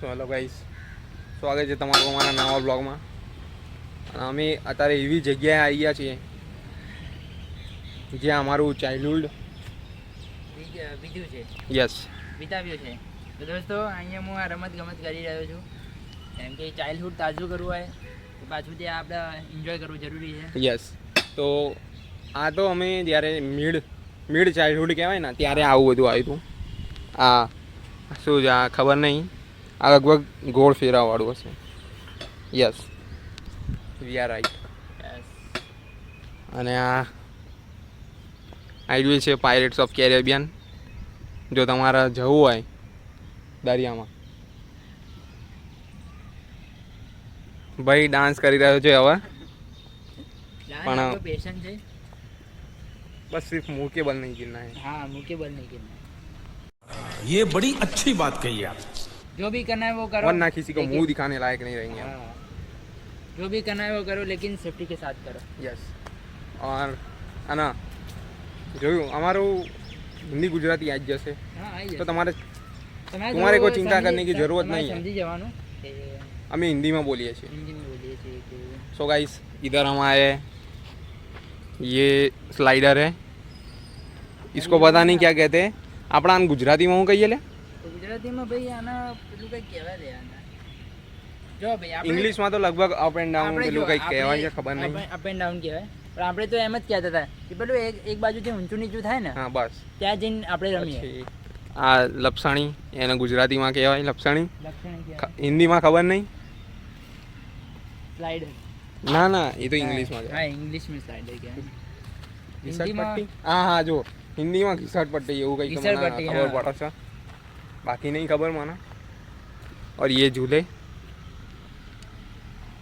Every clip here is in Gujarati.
સો હેલો ગાઈસ, સ્વાગત છે તમારું અમારા નવા બ્લોગમાં. અમે અત્યારે એવી જગ્યાએ આવી ગયા છીએ જ્યાં અમારું ચાઇલ્ડહુડ બીજું છે યસ વિતાવ્યું છે. તો દોસ્તો અહીંયા હું આ રમત ગમત કરી રહ્યો છું, કેમ કે ચાઇલ્ડહુડ તાજું કરવું હોય તો પાછું ત્યાં આપણે એન્જોય કરવું જરૂરી છે. યસ. તો આ તો અમે જ્યારે મિડ ચાઇલ્ડહુડ કહેવાય ને ત્યારે આવું બધું આવ્યું હતું. આ શું છે આ ખબર નહીં, આ લગભગ ગોળ ફેરવાવાળું હશે. Yes, we are right. અને આ આઈડલ છે પાયરેટ્સ ઓફ કેરેબિયન. જો તમારે જવું હોય દરિયામાં, ભાઈ ડાન્સ કરી રહ્યો છે હવે, પણ પેશન છે. બસ સિર્ફ મૂકેબલ નહીં गिरना है. हाँ मुकेबल नहीं गिरना है. ये बड़ी अच्छी बात कही आप. जो भी करना है वो करो, वरना किसी को मुंह दिखाने लायक नहीं रहेंगे. हाँ, जो भी करना है वो करो, लेकिन सेफ्टी के साथ करो. यस. और આના જોયું અમારું હિન્દી ગુજરાતી આ જ જશે, हाँ आई તો તમારે तुम्हारे को चिंता करने की जरूरत नहीं है. समझी जवानों અમે હિન્દીમાં बोलिए છીએ. हिंदी में बोलिए थे कि सो गाइस, इधर हम आए, ये स्लाइडर है, इसको पता नहीं क्या कहते हैं. આપણા આને ગુજરાતીમાં હું કહીએ લે? તો ગુજરાતીમાં ભાઈ આના પેલું કંઈક કહેવાય રે આના. જો ભાઈ આપણે ઇંગ્લિશમાં તો લગભગ અપ એન્ડ ડાઉન પેલું કંઈક કહેવાય છે, ખબર નહીં. અપ એન્ડ ડાઉન કહેવાય, પણ આપણે તો એમ જ કહેતા હતા કે પેલું એક બાજુથી ઊંચું નીચું થાય ને, હા બસ ત્યાં જઈને આપણે રમીએ. પછી આ લપસણી, એને ગુજરાતીમાં કહેવાય લપસણી, લક્ષણ કહેવાય. હિન્દીમાં ખબર નહીં. સ્લાઇડર. ના ના, એ તો ઇંગ્લિશમાં છે. હા ઇંગ્લિશ में स्लाइडर કહેવાય. ઘીસટપટ્ટી. હા હા, જો હિન્દીમાં ઘીસટપટ્ટી એવું કંઈક મને ઘીસટપટ્ટી, ખબર હા. પડે છે, બાકી નહીં ખબર મને. और ये झूले,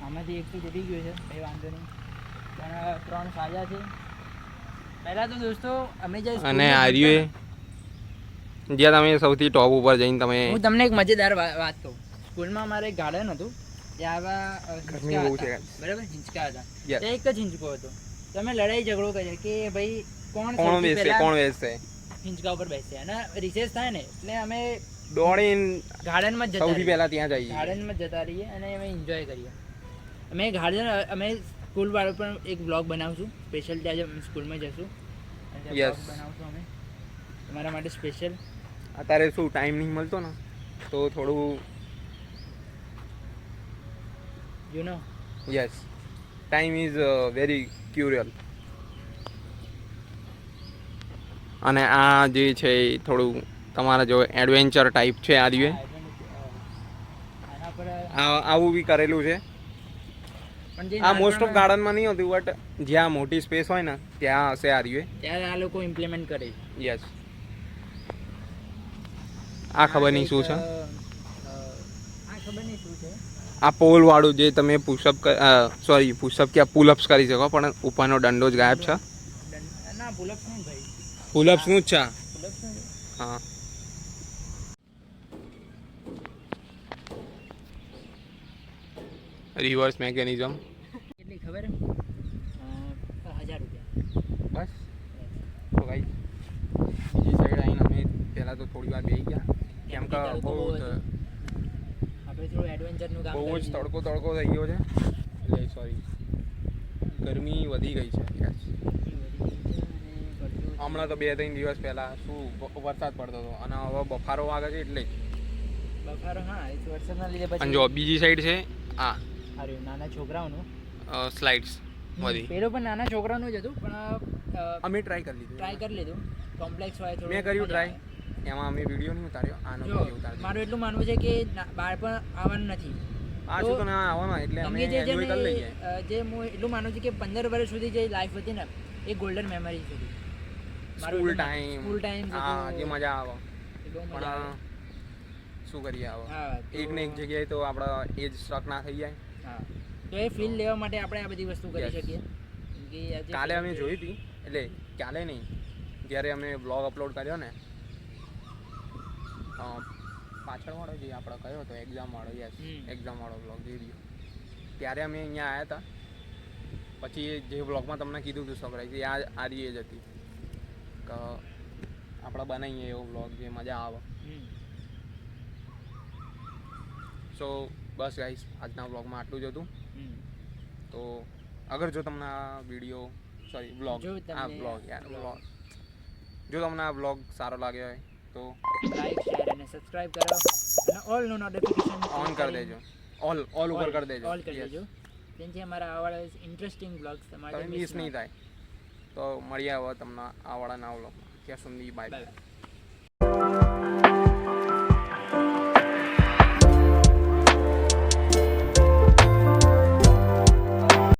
આમાંથી એક તો જતી ગયું છે, કંઈ વાંધો નહીં, પણ 3 સાજા છે. પહેલાં તો દોસ્તો અમે જે અને આર્યુએ જ્યાં તમે સૌથી ટોપ ઉપર જઈને તમે હું તમને એક મજેદાર વાત કહું. સ્કૂલમાં મારે એક ગાર્ડન હતું, ત્યાં આવા ગરમી હિંચકા બહુ છે. હતા, બરાબર, હિંચકા હતા. Yes. ત્યાં એક જ હિંચકો હતો, તો અમે લડાઈ ઝઘડો કર્યો કે ભાઈ કોણ કોણ સૌથી બેસશે પહેલા કોણ બેસશે, હિંચકા ઉપર બેસશે. અને રિસેસ થાય ને એટલે અમે દોડીને ગાર્ડનમાં જ જતા સૌથી રહીએ. પહેલા ત્યાં જઈએ. ગાર્ડનમાં જ જતા રહીએ અને અમે એન્જોય કરીએ. અમે સ્કૂલ વાળો પણ એક બ્લોગ બનાવશું સ્પેશિયલ, ત્યાં જ સ્કૂલમાં જશું અને ત્યાં Yes. vlog બનાવશું અમે તમારા માટે સ્પેશિયલ. અત્યારે શું ટાઈમ નહીં મળતો ને, તો થોડું you know yes, time is very crucial. અને આ જે છે એ થોડું તમારા જો એડવેન્ચર ટાઈપ છે. આ દિવસે આના પર આવું બી કરેલું છે. પણ જે આ મોસ્ટ ઓફ નાનપણમાં- ગાર્ડનમાં નહીં હોતું, બટ જ્યાં મોટી સ્પેસ હોય ને ત્યાં હશે આ દિવસે. ત્યારે આ લોકો ઇમ્પ્લિમેન્ટ કરે છે. યસ. આ ખબર નહીં શું છે. આ ખબર નહીં શું છે. આ પોલ વાળું જે તમે પુશઅપ પુશઅપ કે પુલઅપ્સ કરી શકો, પણ ઉપરનો દંડો જ ગાયબ છે. ના પુલઅપ્સ નહીં ભાઈ, પુલઅપ્સનું જ છે આ. પુલઅપ્સ નહીં. હા. Reverse mechanism. કેટલી ખબર 1000 રૂપિયા. બસ તો ભાઈ બીજી સાઈડ આવીને અમે પહેલાં તો થોડી વાર બેસી ગયા, કેમ કે તડકો બહુ બહુ જ આપણે થોડું એડવેન્ચરનું કામ બહુ જ કરી દીધું. તડકો થઈ ગયો છે, એટલે સોરી ગરમી વધી ગઈ છે. યસ. હમણાં તો 2-3 દિવસ પહેલાં શું વરસાદ પડતો હતો, અને હવે બફારો વાગે છે એટલે જ. બફારો, હા એ વરસાદના લીધે પછી. અને જો બીજી સાઈડ છે આ અરે નાના છોકરાઓનું સ્લાઇડ્સ બધી. પેલો પણ નાના છોકરાઓનું જ હતું, પણ અમે ટ્રાય કરી લીધું. ટ્રાય કરી લીધું. કોમ્પ્લેક્સ હોય થોડું. મેં કર્યું મજા ટ્રાય, એમાં અમે વિડીયો નહીં ઉતાર્યો, આનો આવે. વિડીયો જો ઉતાર્યો. મારું એટલું માનવું છે કે બાળપણ આવવાનું નથી. પાછું તો ના આવવાનું, એટલે અમે કેમ કે એન્જોય કરી લઈએ. જે હું એટલું માનું છું કે 15 વર્ષ સુધી જે લાઈફ હતી ને એ ગોલ્ડન મેમરી હતી. સ્કૂલ ટાઈમ, સ્કૂલ ટાઈમ હા જે મજા આવે, બહુ મજા પણ આવે. શું કરીએ હવે, હા તો- એક ને એક જગ્યાએ તો આપણા એજ સ્ટ્રક ના થઈ જાય. હા તો એ ફીલ લેવા માટે આપણે આ બધી વસ્તુ કરી Yes. શકીએ. કેમ કે આજે કાલે અમે જોઈ હતી, એટલે કાલે નહીં, જ્યારે અમે બ્લોગ અપલોડ કર્યો ને, પાછળ વાળો જે આપણે કયો હતો એક્ઝામ વાળો, યસ એક્ઝામ વાળો બ્લોગ વિડીયો, ત્યારે અમે અહીંયા આવ્યા હતા. પછી જે બ્લોગમાં તમને કીધું હતું સરપ્રાઈઝ, એ આ જ હતી કે આપણે બનાવીએ એવો બ્લોગ જે મજા આવે. સો બસ ગાઈસ આજના વ્લોગમાં આટલું જ હતું. હમ. તો અગર જો તમને આ વિડીયો સોરી વ્લોગ જો આ તમને વ્લોગ યાર vlog વ્લોગ જો તમને આ વ્લોગ સારો લાગ્યો હોય તો લાઈક શેર અને સબસ્ક્રાઇબ કરો અને ઓલ નો નોટિફિકેશન ઓન કરી દેજો. ઓલ ઉપર કરી દેજો. ઓલ કરી Yes. દેજો જેથી અમારા આવાળા ઇન્ટરેસ્ટિંગ બ્લોગ્સ તમારે તમે મિસ નહીં થાય. તો મળીએ હવે તમને આવાળા નવા વ્લોગમાં. ત્યાં સુધી બાય. બાય.